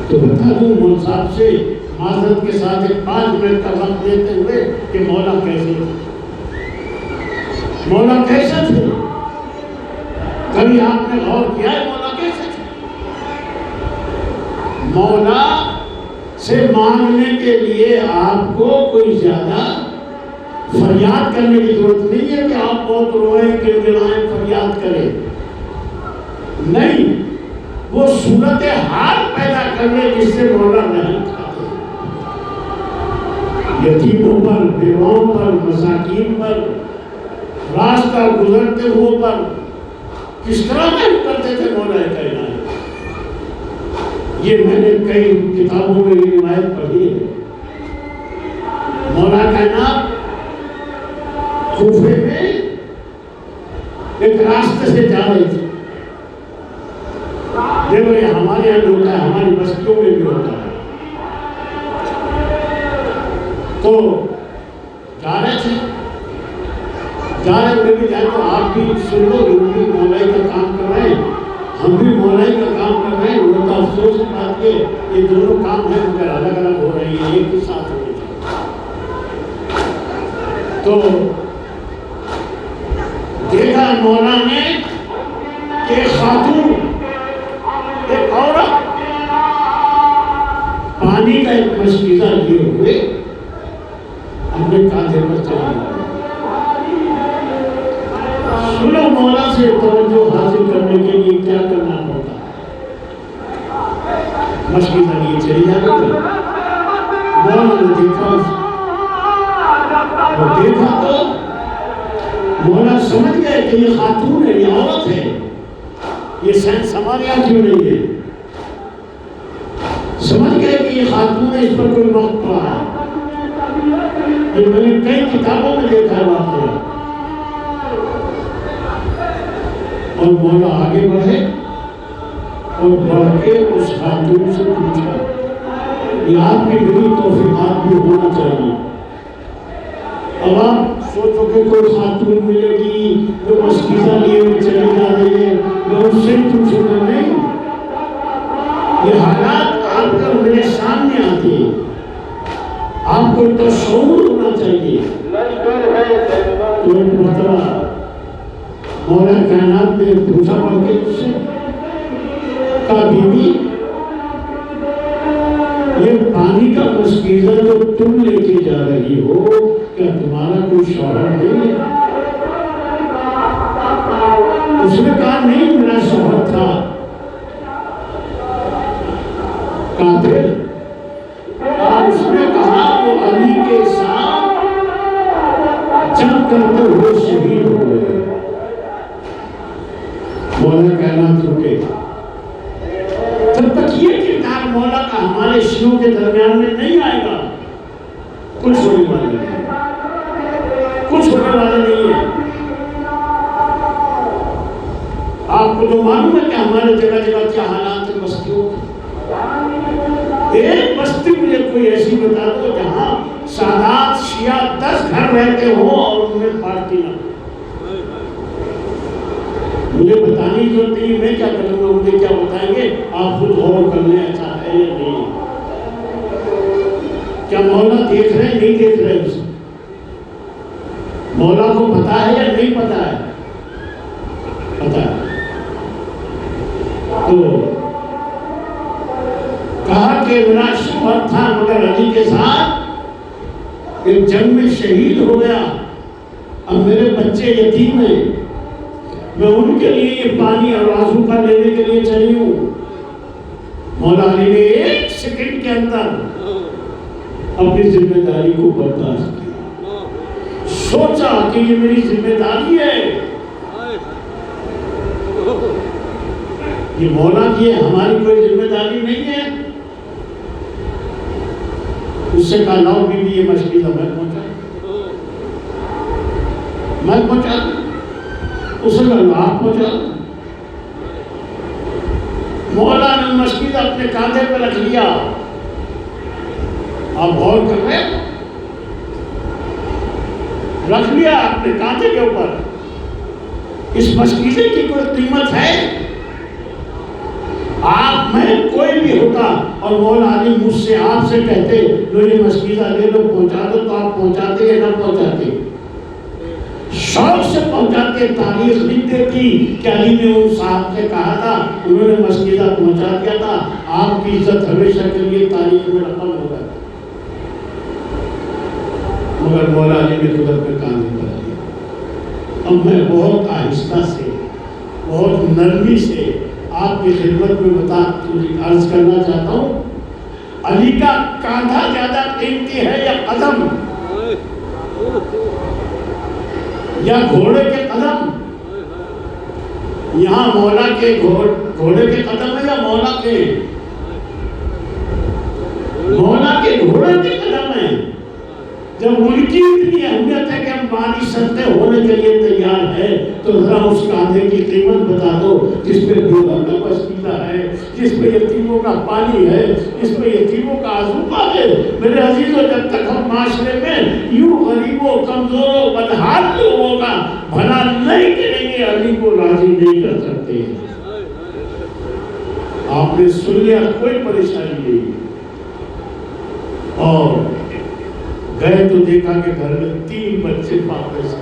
S1: تو بتا دوں مول صاحب سے معذرت کے ساتھ 5 منٹ کا وقت دیتے ہوئے کہ مولا کیسے تھے، مولا کیسے تھے؟ کبھی آپ نے غور کیا ہے مولا کیسے تھے؟ مولا سے مانگنے کے لیے آپ کو کوئی زیادہ فریاد کرنے کی ضرورت نہیں ہے کہ آپ بہت روئیں گڑگڑائیں فریاد کریں. نہیں، وہ صورت حال پیدا کرنے جس سے مولا نہیں کھاتے. یتیموں پر، بیواؤں پر، مساکین پر، راستہ گزرتے ہوئے پر کس طرح محنت کرتے تھے مولا کائنات. یہ میں نے کئی کتابوں میں یہ روایت پڑھی ہے. مولا کائنات کوفے میں ایک راستے سے جا رہے تھے. دیکھو یہ ہمارے یہاں ہوتا ہے، ہماری بستیوں میں بھی ہوتا ہے. تو جا رہے تھے، جا رہے ہوئے بھی جائے تو آپ بھی سن لو، ہم بھی مولائی کا کام کر رہے ہیں، ہم بھی مولائی کا کام کر رہے ہیں. وہ تو افسوس کی بات یہ دونوں کام ہیں مگر الگ الگ ہو رہی ہیں، ایک ہی ساتھ ہو رہی ہے. تو دیکھا مولا نے کہ خاتون، ایک عورت پانی کا ایک مشکیزہ لیے ہوئے اپنے کاندھے پر چلی گئی. سنو مولا سے توجہ حاصل کرنے کے لیے کیا کرنا پڑتا ہے. مشکیزہ لیے چلی جاتی. مولا نے دیکھا، وہ دیکھا تو مولا سمجھ گئے کہ یہ خاتون ہے، یہ عورت ہے، یہ سینس ہمارے یہاں کیوں نہیں ہے. سمجھ گئے کہ یہ خاتون ہے، اس پر کوئی وقت پڑا ہے. یہ میں نے کئی کتابوں میں دیکھا ہے واقعہ. اور مولا آگے بڑھے اور بڑھ کے اس خاتون سے پوچھا، یہ آپ کی میری توفیقات بھی ہونا چاہیے. اب آپ سوچو کہ کوئی خاتون ملے گی جو مشکیزہ لیے چلی جا رہی ہے، میں اس سے پوچھوں گا نہیں. یہ حالات آپ کا میرے سامنے آتے ہیں، آپ کو تو شعور ہونا چاہیے. تو ایک مرتبہ مولا کائنات نے پوچھا پڑھ کے اس سے، کہا بیوی یہ پانی کا مشکیزہ جو تم لے کے جا رہی ہو کیا تمہارا کوئی شوہر نہیں ہے؟ اس نے کہا نہیں، میرا شوہر تھا کافر. اور اس نے کہا وہ علی کے ساتھ جنگ کرتے ہوئے شہید ہو گئے. مولا کائنات رکے. جب تک یہ کردار مولا کا ہمارے شروع کے درمیان میں نہیں آئے گا کچھ ہونے والا نہیں، کچھ ہونے والا نہیں ہے. آپ کو تو معلوم ہے کہ ہمارے جگہ جگہ کیا حالات ہیں بستیوں کے. ایک بستی مجھے کوئی ایسی بتا دو جہاں سادات شیعہ 10 گھر رہتے ہوں اور ان میں پارٹی نہ ہو. مجھے بتانے کی ضرورت نہیں، میں کیا کروں گا، مجھے کیا بتائیں گے. آپ خود غور کر لیں ایسا ہے یا نہیں. کیا مولا دیکھ رہے ہیں، نہیں دیکھ رہے اسے؟ مولا کو پتا ہے یا نہیں پتا ہے؟ پتا ہے. تو کہا کہ میرا شوہر تھا مگر علی کے ساتھ ایک جنگ میں شہید ہو گیا. اب میرے بچے یتیم ہیں، میں ان کے لیے یہ پانی اور آنسو کا لینے کے لیے چلی ہوں. مولا علی نے 1 سیکنڈ کے اندر اپنی ذمہ داری کو برداشت کیا. سوچا کہ یہ میری ذمہ داری ہے، یہ مولا کی ہے، ہماری کوئی ذمہ داری نہیں ہے. اس سے کہا لاؤ بیوی یہ مشکیزہ میں پہنچا. اس نے کہا آپ پہنچا. مولا نے مشکیزہ اپنے کاندھے پہ رکھ لیا. آپ غور کر رہے ہیں، رکھ لیا اپنے کاندھے کے اوپر. اس مشکیزے کی کوئی قیمت ہے؟ آپ میں کوئی بھی ہوتا اور مولا علی مجھ سے آپ سے کہتے لو یہ مشکیزہ لے لو پہنچا دو، تو آپ پہنچاتے یا نہ پہنچاتے؟ شوق سے پہنچاتے، تاریخ لکھتے تھی کہ علی نے ان صاحب سے کہا تھا، انہوں نے مسجدہ پہنچا دیا تھا، آپ کی عزت ہمیشہ کے لیے تاریخ میں رقم ہو گئی۔ مگر مولا علی نے خدا پہ کان نہیں کر دیا۔ اب میں بہت آہستہ سے، بہت نرمی سے آپ کی خدمت میں عرض کرنا چاہتا ہوں، علی کا کاندھا زیادہ قیمتی ہے یا قدم، یا گھوڑے کے قدم؟ یہاں مولا کے گھوڑے کے قدم ہے یا مولا کے؟ مولا کے گھوڑے کے قدم ہے۔ جب ان کی اتنی اہمیت ہے کہ ہم مالی صدقے ہونے کے لیے تیار ہے، تو ذرا اس کاندھے کی قیمت بتا دو جس پہ بیوہ کا پسندیدہ ہے، جس پہ یتیموں کا پانی ہے، جس پہ یتیموں کا آذوقہ ہے۔ میرے عزیزوں، جب تک ہم معاشرے میں یوں غریبوں، کمزوروں، بدحال لوگوں کا بھلا نہیں کریں گے، علی کو راضی نہیں کر سکتے۔ آپ نے سن لیا، کوئی پریشانی نہیں۔ اور گئے تو دیکھا کہ گھر میں 3 بچے پاپے سے۔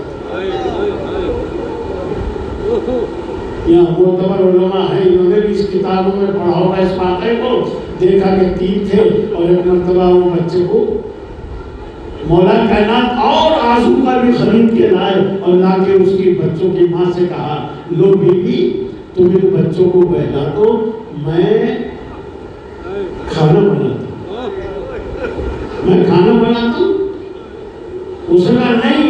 S1: یہاں معتبر علماء ہیں، انہوں نے بھی اس کتابوں میں پڑھا ہوگا اس واقعے کو، دیکھا کہ 3 تھے اور ایک مرتبہ وہ بچے کو مولا کائنات اور آذوقہ بھی خرید کے لائے اور لا کے اس کی بچوں کی ماں سے کہا، لو بیٹی تم ان بچوں کو بہلا دو، میں کھانا بناتا ہوں۔ اس نے کہا نہیں،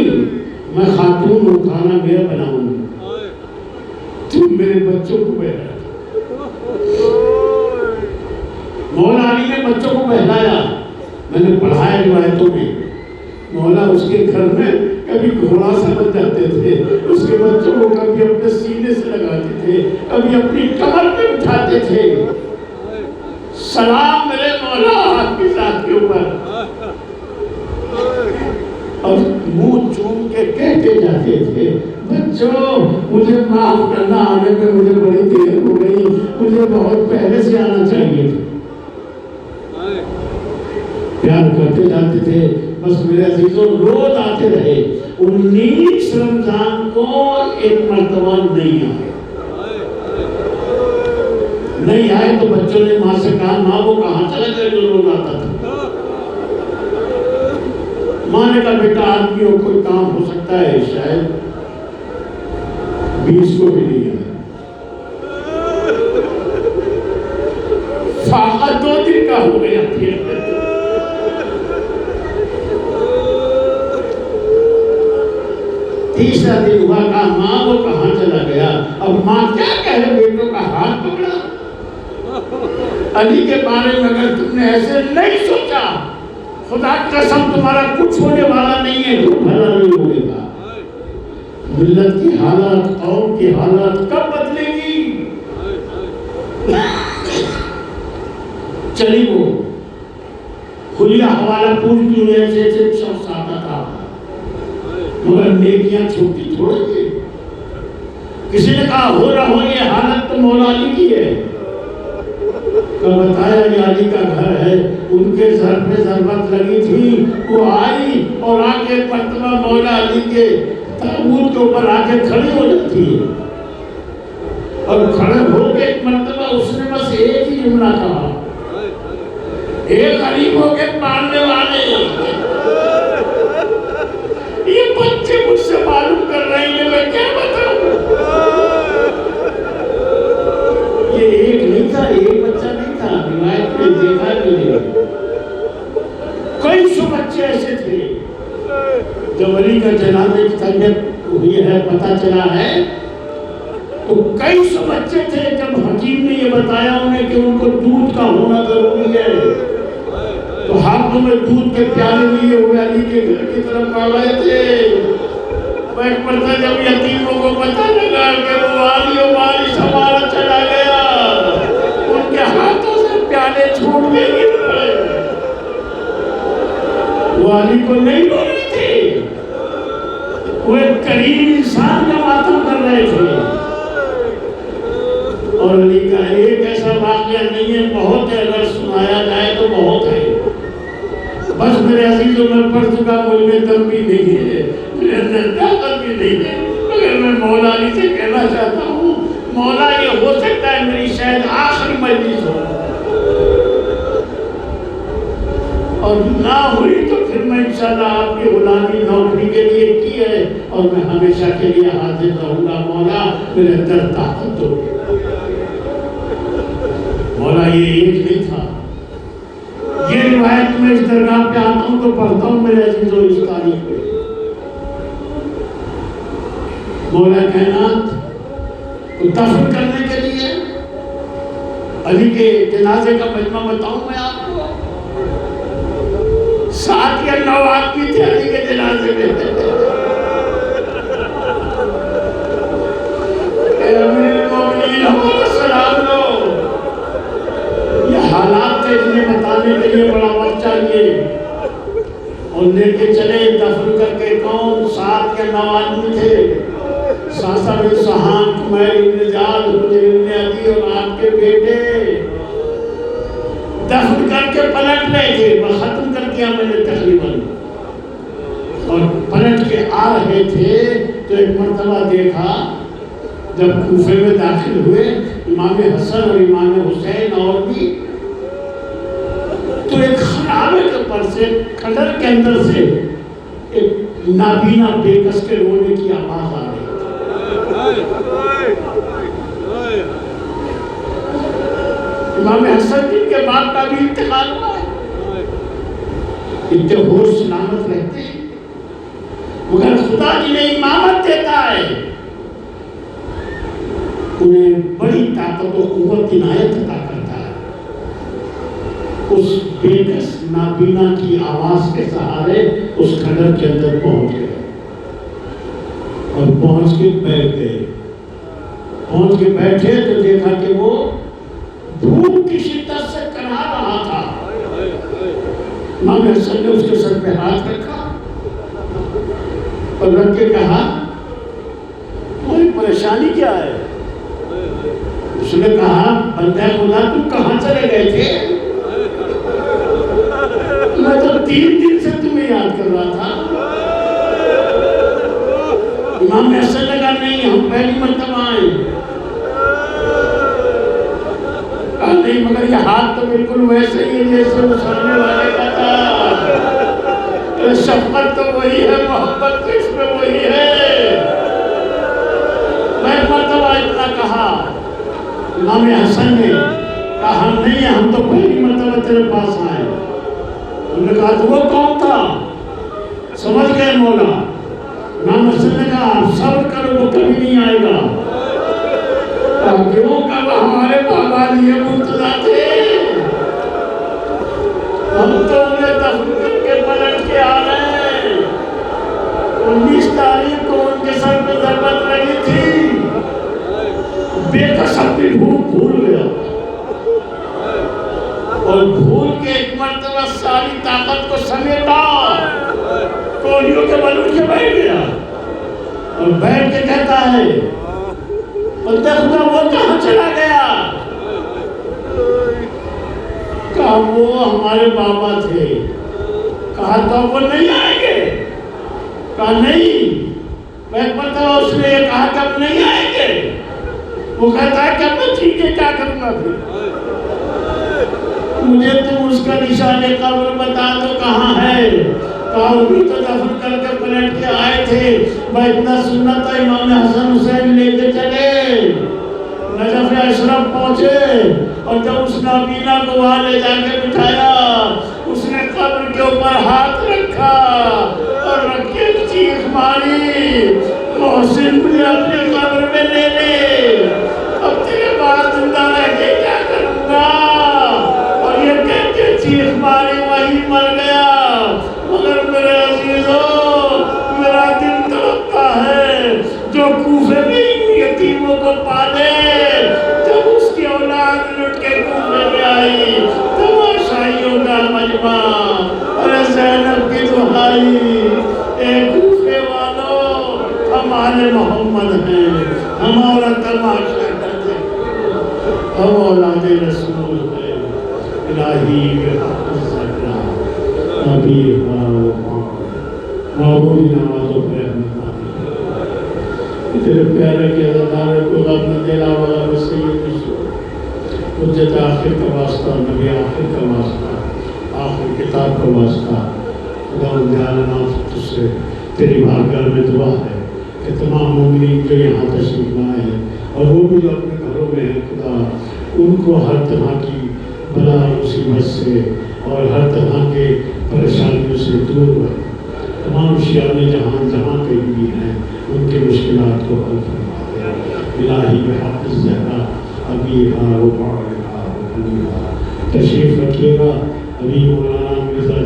S1: میں خاتون ہوں، کھانا میں بناؤں گا، تم میرے بچوں کو بہلا دو۔ مولا علی نے بچوں کو بہلایا۔ میں نے پڑھا ہے روایتوں میں، مولا اس کے گھر میں کبھی گھوڑا سمجھ جاتے تھے، اس کے بچوں کو کبھی اپنے سینے سے لگاتے تھے، کبھی اپنی کمر پہ اٹھاتے تھے۔ سلام میرے مولا آپ کی ذات کے اوپر۔ اور منہ چوم کے کہتے جاتے تھے، بچوں مجھے معاف کرنا، آنے میں مجھے بڑی دیر ہو گئی، مجھے بہت پہلے سے آنا چاہیے تھا۔ پیار کرتے جاتے تھے۔ بس میرے عزیزوں، روز آتے رہے۔ 19 رمضان کو ایک مرتبہ نہیں آئے تو بچوں نے ماں سے کہا، ماں وہ کہاں چلا گیا جو روز آتا تھا؟ ماں نے کہا، بیٹا آدمیوں کوئی کام ہو سکتا ہے، شاید 20 کو بھی نہیں آیا۔ فاقہ 2 دن کا ہو گیا، پھر تیسرا دن ہوا، کہا ماں وہ کہاں چلا گیا؟ اب ماں کیا کہے، بیٹوں کا ہاتھ پکڑا۔ علی کے بارے میں اگر تم نے ایسے نہیں سوچا، خدا قسم تمہارا کچھ ہونے والا نہیں ہے، تو بھلا نہیں ہوگے گا۔ ملت کی حالات، قوم کی حالات کب بدلے گی؟ چلی وہ کھلیا حوالہ پوری دنیا سے ایک شخص آتا تھا، مگر نیکیاں چھوٹی تھوڑی تھی۔ کسی نے کہا، ہو رہا ہو یہ حالت تو مولا علی کی ہے۔ تو بتایا یہ علی کا گھر ہے، ان کے سر پہ ضربت لگی تھی، وہ آئی اور آ کے مرتبہ مولا علی کے تابوت کے اوپر آ کے کھڑی ہو جاتی ہے، اور کھڑے ہو کے ایک مرتبہ اس نے بس ایک ہی جملہ کہا، اے غریبوں کے پالنے والے۔ یہ بچے مجھ سے معلوم کر رہے ہیں، میں کیا بتاؤں؟ یہ ایک نہیں تھا، ایک بچہ نہیں تھا، روایت میں دیکھا بھی نہیں، کئی سو بچے ایسے تھے۔ جب علی کا جنازے کی طبیعت ہوئی ہے، پتہ چلا ہے، تو کئی سو بچے تھے۔ جب حکیم نے یہ بتایا انہیں کہ ان کو دودھ کا ہونا ضروری ہے، تو ہاتھوں میں دودھ کے پیالے لیے ہوئے علی کے گھر کی طرف آ گئے تھے۔ ایک مرتبہ جب یتیموں کو پتہ لگا کہ وہ والی و وارث ہمارا چلا گیا، ان کے ہاتھوں سے پیالے چھوٹ کے گر پڑے۔ وہ علی کو نہیں رو رہے تھے، وہ ایک کریم انسان کا ماتم کر رہے تھے۔ اور علی کا ایک ایسا واقعہ نہیں ہے، بہت ہے، اگر سنایا جائے تو بہت ہے۔ بس میرے عزیزوں، میں پڑھ چکا، مجھ میں دم بھی نہیں ہے، میرے اندر طاقت بھی نہیں ہے، مگر میں مولا علی سے کہنا چاہتا ہوں مولا یہ ہو سکتا ہے میری شاید آخری مجلس ہو، اور نہ ہوئی تو پھر میں انشاءاللہ آپ کی غلامی نوکری کے لیے کی ہے اور میں ہمیشہ کے لیے حاضر رہوں گا، مولا میرے اندر طاقت دو۔ مولا یہ ایک نہیں تھا، یہ روایت میں اس درگاہ پہ آتا ہوں تو پڑھتا ہوں میرے عزیزوں اس تاریخ پہ۔ مولا کائنات کو دفن کرنے کے لیے علی کے جنازے کا مجمع بتاؤں میں آپ کو، 7 یا 9 آدمی تھے علی کے جنازے میں۔ اے امیر المومنین ہمارا سلام لو۔ یہ حالات تھے جنہیں بتانے کے لیے بڑا وقت چاہیے، اور لے کے چلے دفن کر کے کون 7 یا 9 آدمی تھے، ساسا بن سہان، کمیل بن جاد، حجر بن عدی اور آپ کے بیٹے دفن کر کے پلٹ رہے تھے، وہ ختم کر دیا میں نے تقریباً، اور پلٹ کے آ رہے تھے تو ایک مرتبہ دیکھا جب کوفے میں داخل ہوئے امام حسن اور امام حسین اور بھی، تو ایک خرابے کے پر سے کھڈر کے اندر سے ایک نابینا بے کس کے رونے کی آواز آ رہی تھی۔ امام حسن جن کے باپ کا بھی انتقال ہوا ہے، اتنے ہوش سلامت رہتے ہیں، مگر خدا جنہیں امامت دیتا ہے انہیں بڑی طاقت و قوت عنایت عطا کرتا ہے۔ اس بے کس نابینا کی آواز کے سہارے اس کھڈر کے اندر پہنچ گئے، اور پہنچ کے بیٹھ گئے۔ پہنچ کے بیٹھے تو دیکھا کہ وہ بھوک کی شدت سے کرا رہا تھا۔ امام حسن نے اس کے سر پہ ہاتھ رکھا اور رکھ کے کہا تمہاری پریشانی کیا ہے؟ اس نے کہا بندہ خدا تم کہاں چلے گئے تھے؟ میں تو 3 دن سے تمہیں یاد کر رہا تھا۔ امام حسن نے کہا نہیں ہم پہلی مرتبہ آئے۔ کہا نہیں مگر یہ ہاتھ تو بالکل ویسے ہی ہے جیسے مسلنے والے کا تھا، شفقت تو وہی ہے، محبت تو اس میں وہی ہے۔ میں مرتبہ اتنا کہا، امام حسن نے کہا ہم نہیں ہیں، ہم تو پہلی مرتبہ تیرے پاس آئے۔ انہوں نے کہا تو وہ کون تھا؟ سمجھ گئے مولا؟ امام حسن نے کہا آپ صبر کرو وہ کبھی نہیں آئے گا۔ کیوں کہ وہ ہمارے بابا لیے منتظر تھے، ہم تو انہیں دفن کر کے پلٹ کے آ رہے ہیں۔ 19 تاریخ کو ان کے سر پہ ضربت لگی تھی، بے کس اپنی بھوک بھول گیا، اور بھول کے ایک مرتبہ ساری طاقت کو سمیٹا، کولیوں کے بل اٹھ کے بیٹھ گیا، اور بیٹھ کے کہتا ہے بندہ خدا وہ کہاں چلا گیا؟ کہا وہ ہمارے بابا تھے۔ کہا تو وہ نہیں آئیں گے؟ کہا نہیں۔ میں پتہ اس نے یہ کہا کہ اب نہیں آئیں گے۔ وہ کہتا ہے کہ میں ٹھیک ہے کیا کروں گا پھر؟ مجھے تم اس کا نشان قبر بتا دو کہاں ہے۔ کہا وہ بھی تو دفن کر کے پلٹ کے آئے تھے، میں اتنا سننا تھا امام حسن حسین لے کے چلے، نجف اشرف پہنچے، اور جب اس نابینا کو وہاں لے جا کے بٹھایا، اس نے قبر کے اوپر ہاتھ رکھا اور رکھ کے چیخ ماری محسن بھی اپنے قبر میں لے لے، اب تیرے بعد زندہ رہ کے کیا کروں گا؟ اور یہ کہہ کے چیخ ماری وہی مر گیا۔ مگر میرے عزیزوں میرا دل تڑپتا ہے جو کوفے میں یتیموں کو پالے، جب اس کی اولاد لٹ کے کوفے میں آئی، تماشائیوں کا مجمع، ارے زینب کی دہائی، اے کوفے والوں ہم آل محمد ہیں، ہمارا تماشا کرتے، ہم اولاد رسول ہیں، الہی کے حق زکرہ نبی معبود نوازوں پہ تیرے پیارے کے عزادار کو غم نہ دینا والا وسیع حجت آخر کا واسطہ، نبی آخر کا واسطہ، آخر کتاب کا واسطہ، خدا دیالنا تجھ سے تیری بارگاہ میں دعا ہے کہ تمام مومنین جو یہاں تشریف لائے ہیں اور وہ بھی جو اپنے گھروں میں ہیں، خدا ان کو ہر طرح کی بلا مصیبت سے اور ہر طرح کے پریشانیوں سے دور رکھ۔ تمام شیعان جہاں جہاں کہیں بھی ہیں ان کے مشکلات کو حل فرما دے۔ الہی بحق الزہرا ابیہا و بعلہا و ابیہا، تشریف رکھیے گا ابھی مولانا مرزا